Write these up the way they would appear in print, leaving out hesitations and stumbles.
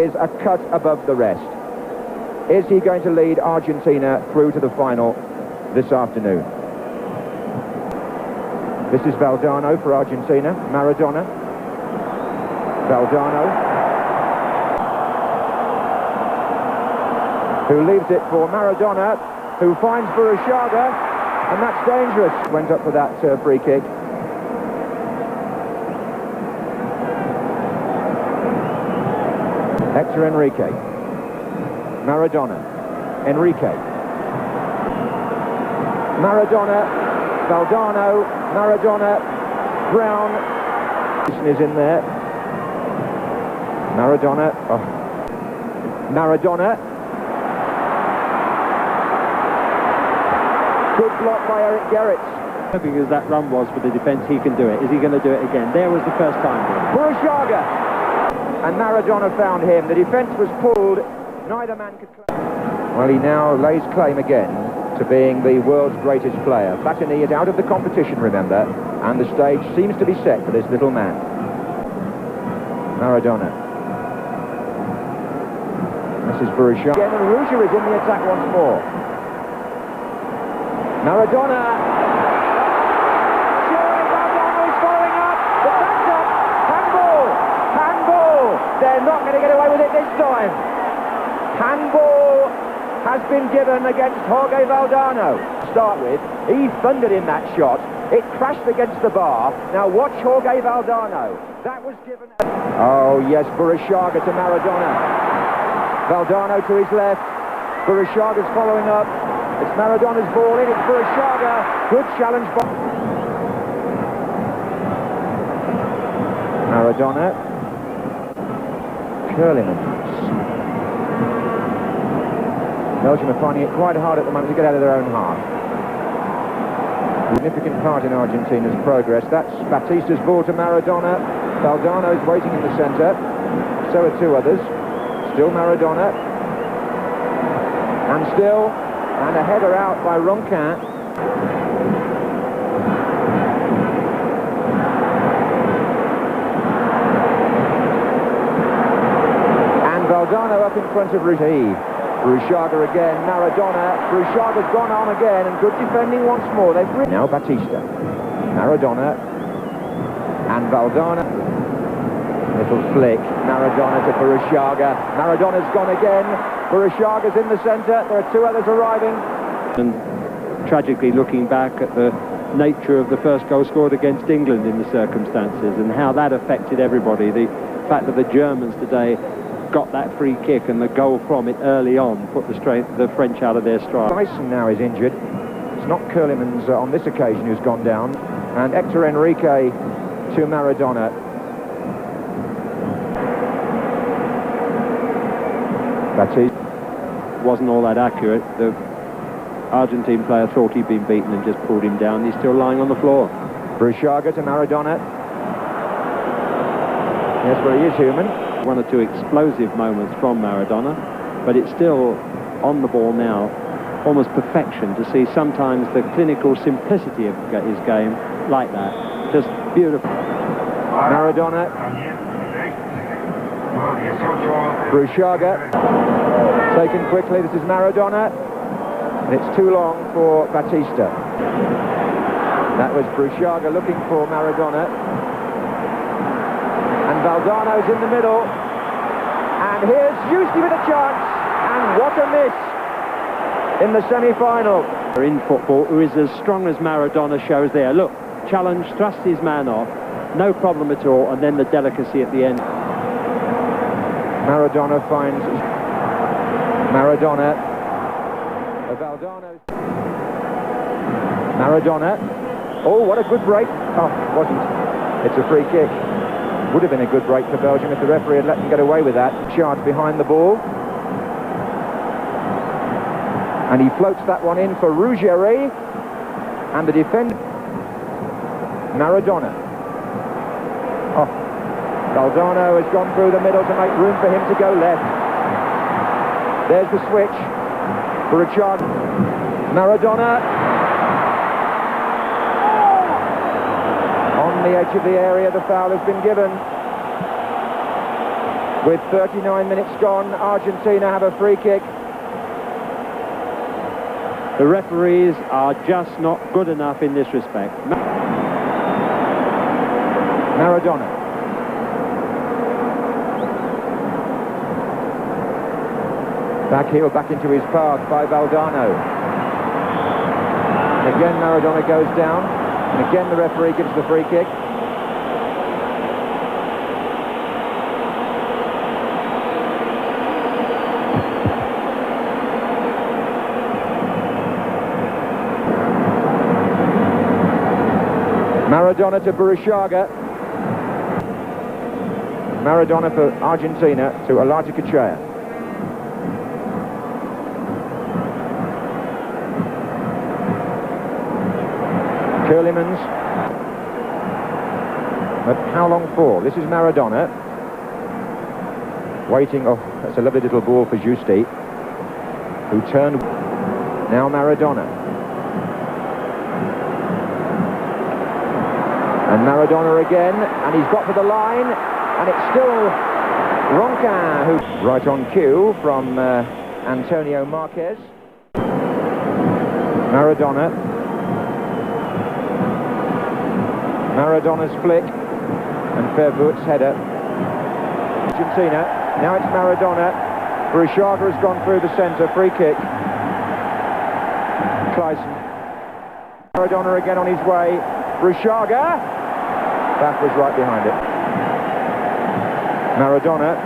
is a cut above the rest. Is he going to lead Argentina through to the final this afternoon? This is Valdano for Argentina. Maradona. Valdano, who leaves it for Maradona, who finds Burruchaga, and that's dangerous. Went up for that free kick. Hector Enrique. Maradona. Enrique. Maradona. Valdano. Maradona. Brown. Is in there. Maradona. Oh. Maradona. Good block by Eric Gerrits. Hoping as that run was for the defence, he can do it. Is he going to do it again? There was the first time. Burruchaga. And Maradona found him. The defence was pulled. Neither man could claim. Well, he now lays claim again to being the world's greatest player. Platini is out of the competition, remember, and the stage seems to be set for this little man. Maradona. This is Burruchaga. Again, and Ruja is in the attack once more. Maradona. Surely Maradona is following up. The back's up. Handball. Handball. They're not going to get away with it this time. Handball has been given against Jorge Valdano. To start with, he thundered in that shot. It crashed against the bar. Now watch Jorge Valdano. That was given... Oh yes, Burruchaga to Maradona. Valdano to his left. Burruchaga's following up. It's Maradona's ball in. It's Burruchaga. Good challenge by... Maradona. Curling. Belgium are finding it quite hard at the moment to get out of their own half. Significant part in Argentina's progress. That's Batista's ball to Maradona. Valdano's waiting in the centre. So are two others. Still Maradona. And still, and a header out by Ronquin. And Valdano up in front of Ruti. Burruchaga again, Maradona. Burruchaga's gone on again, and good defending once more. They've now Batista. Maradona. And Valdano. Little flick. Maradona to Burruchaga. Maradona's gone again. Burruchaga's in the centre. There are two others arriving. And tragically looking back at the nature of the first goal scored against England in the circumstances and how that affected everybody. The fact that the Germans today got that free kick and the goal from it early on put the French out of their stride. Dyson now is injured. It's not Curlemans on this occasion who's gone down. And Hector Enrique to Maradona. Batista wasn't all that accurate. The Argentine player thought he'd been beaten and just pulled him down. He's still lying on the floor. Burruchaga to Maradona. Yes, well, he is human. One or two explosive moments from Maradona, but it's still on the ball now, almost perfection to see sometimes the clinical simplicity of his game like that. Just beautiful. Maradona. Burruchaga. Taken quickly. This is Maradona. And it's too long for Batista. That was Burruchaga looking for Maradona. And Valdano's in the middle. And here's Jussi with a chance. And what a miss in the semi-final. In football, who is as strong as Maradona shows there. Look, challenge, thrusts his man off. No problem at all. And then the delicacy at the end. Maradona finds Maradona. Valdano. Maradona. Oh, what a good break. Oh, wasn't. It's a free kick. Would have been a good break for Belgium if the referee had let them get away with that. Charge behind the ball. And he floats that one in for Ruggeri. And the defender... Maradona. Oh. Valdano has gone through the middle to make room for him to go left. There's the switch. Burruchaga. Maradona. On the edge of the area, the foul has been given. With 39 minutes gone, Argentina have a free kick. The referees are just not good enough in this respect. Maradona. Back heel, back into his path by Valdano. And again Maradona goes down. And again the referee gives the free kick. Maradona to Burruchaga. Maradona for Argentina to Argentina. Curlimans. But how long for? This is Maradona. Waiting. Oh, that's a lovely little ball for Justi, who turned. Now Maradona. And Maradona again, and he's got to the line, and it's still Ronquin, who right on cue from Antonio Marquez. Maradona's flick, and Vervoort's header. Argentina, now it's Maradona. Burruchaga has gone through the centre, free kick. Kleisen. Maradona again on his way. Burruchaga. That was right behind it. Maradona.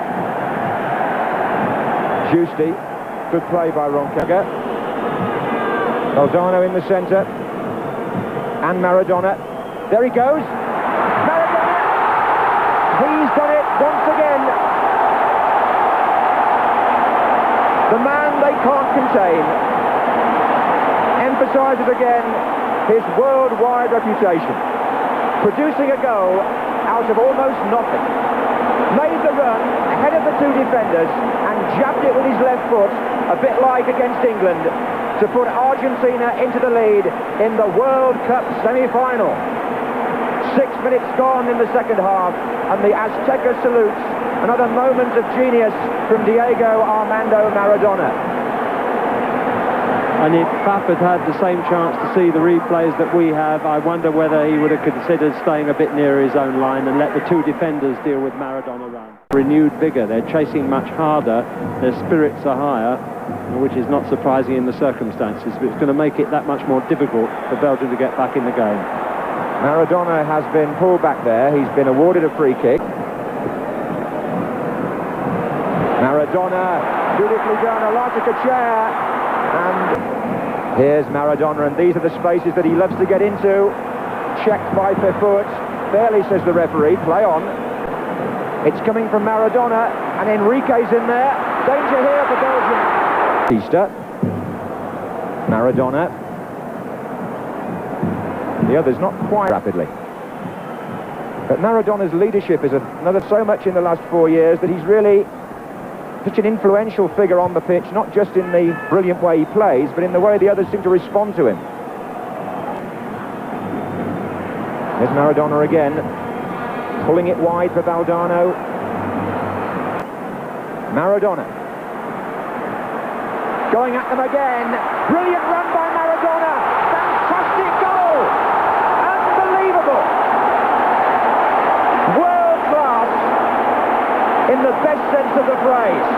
Justi. Good play by Ronquin. Valdano in the centre. And Maradona. There he goes. Maradona. He's done it once again. The man they can't contain. Emphasises again his worldwide reputation. Producing a goal out of almost nothing. Made the run ahead of the two defenders and jabbed it with his left foot, a bit like against England, to put Argentina into the lead in the World Cup semi-final. 6 minutes gone in the second half, and the Azteca salutes. Another moment of genius from Diego Armando Maradona. And if Faf had had the same chance to see the replays that we have, I wonder whether he would have considered staying a bit nearer his own line and let the two defenders deal with Maradona run. Renewed vigour, they're chasing much harder, their spirits are higher, which is not surprising in the circumstances, but it's going to make it that much more difficult for Belgium to get back in the game. Maradona has been pulled back there, he's been awarded a free kick. Maradona, beautifully done, Argentina. And here's Maradona, and these are the spaces that he loves to get into. Checked by Vervoort. Barely, says the referee. Play on. It's coming from Maradona, and Enrique's in there. Danger here for Belgium. Easter. Maradona. The others not quite rapidly. But Maradona's leadership is another so much in the last 4 years that he's really such an influential figure on the pitch, not just in the brilliant way he plays, but in the way the others seem to respond to him. There's Maradona again, pulling it wide for Valdano. Maradona. Going at them again. Brilliant run by Maradona. Fantastic goal. Unbelievable. World class. In the best sense of the phrase.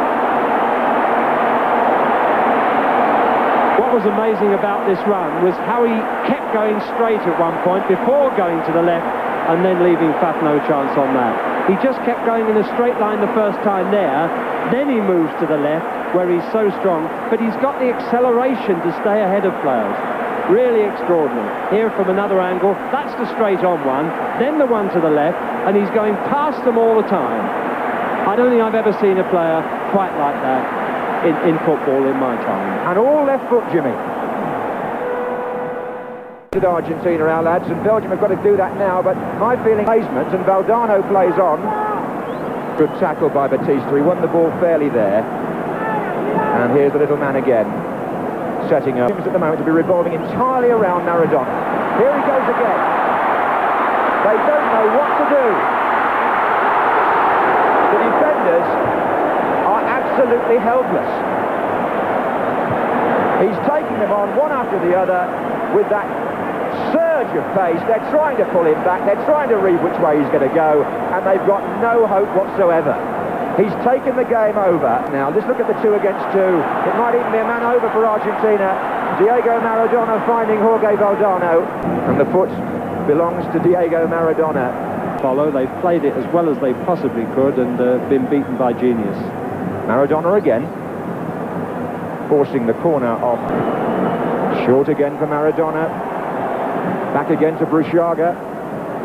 What was amazing about this run was how he kept going straight at one point before going to the left and then leaving Faf no chance on that. He just kept going in a straight line the first time there, then he moves to the left where he's so strong, but he's got the acceleration to stay ahead of players. Really extraordinary. Here from another angle, that's the straight on one, then the one to the left, and he's going past them all the time. I don't think I've ever seen a player quite like that in football in my time. And all left foot, Jimmy. With Argentina, our lads, and Belgium have got to do that now, but my feeling amazement, and Valdano plays on. Good tackle by Batista, he won the ball fairly there. And here's the little man again, setting up. Seems at the moment to be revolving entirely around Maradona. Here he goes again. They don't know what to do. The defender defenders are absolutely helpless. He's taking them on one after the other with that surge of pace. They're trying to pull him back, they're trying to read which way he's going to go, and they've got no hope whatsoever. He's taken the game over. Now, just look at the 2 against 2. It might even be a man over for Argentina. Diego Maradona finding Jorge Valdano, and the foot belongs to Diego Maradona. They've played it as well as they possibly could and been beaten by genius. Maradona again, forcing the corner off. Short again for Maradona. Back again to Bruchaga.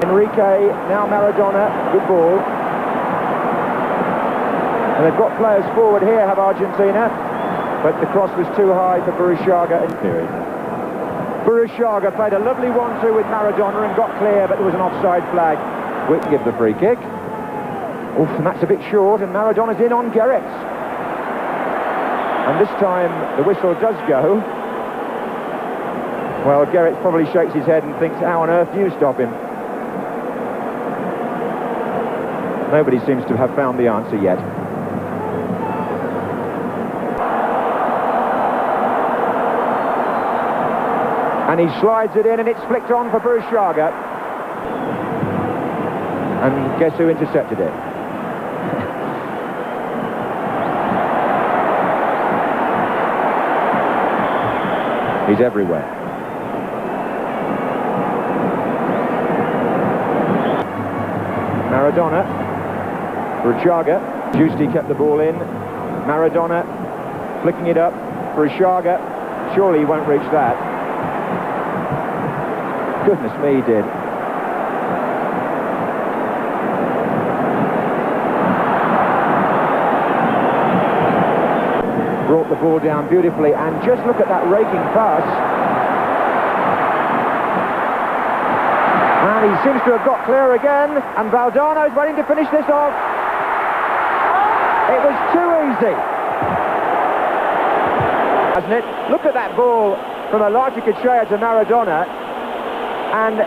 Enrique, now Maradona. Good ball. And they've got players forward here, have Argentina. But the cross was too high for Bruchaga in period. Bruchaga played a lovely 1-2 with Maradona and got clear, but there was an offside flag. Wick give the free kick. Oof, and that's a bit short, and Maradona's in on Gerrits. And this time the whistle does go. Well, Gerrits probably shakes his head and thinks, how on earth do you stop him? Nobody seems to have found the answer yet. And he slides it in, and it's flicked on for Bruchaga. And guess who intercepted it? He's everywhere. Maradona, Bruchaga. Giusti kept the ball in. Maradona flicking it up. Bruchaga. Surely he won't reach that. Goodness me, he did. Brought the ball down beautifully, and just look at that raking pass. And he seems to have got clear again, and Valdano's waiting to finish this off. It was too easy, hasn't it? Look at that ball from Argentina to Maradona, and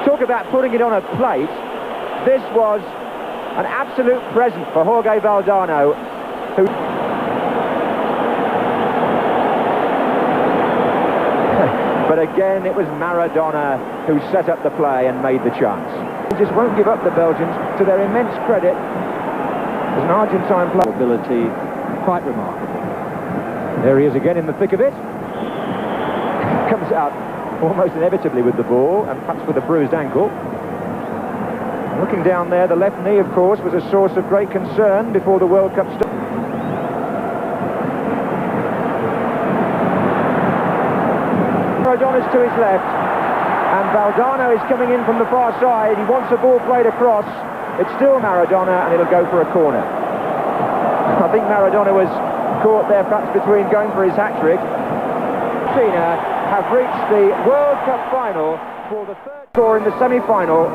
talk about putting it on a plate. This was an absolute present for Jorge Valdano, who... But again, it was Maradona who set up the play and made the chance. He just won't give up, the Belgians, to their immense credit. As an Argentine player... Ability, quite remarkable. There he is again in the thick of it. Comes out almost inevitably with the ball, and perhaps with a bruised ankle. Looking down there, the left knee, of course, was a source of great concern before the World Cup started. Maradona's to his left, and Valdano is coming in from the far side. He wants the ball played across. It's still Maradona, and it'll go for a corner. I think Maradona was caught there perhaps between going for his hat-trick. Argentina have reached the World Cup final for the third score in the semi-final,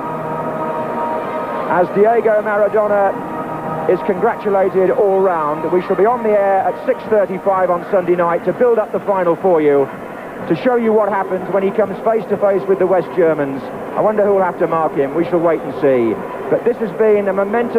as Diego Maradona is congratulated all round. We shall be on the air at 6:35 on Sunday night to build up the final for you, to show you what happens when he comes face-to-face with the West Germans. I wonder who will have to mark him. We shall wait and see. But this has been a momentous...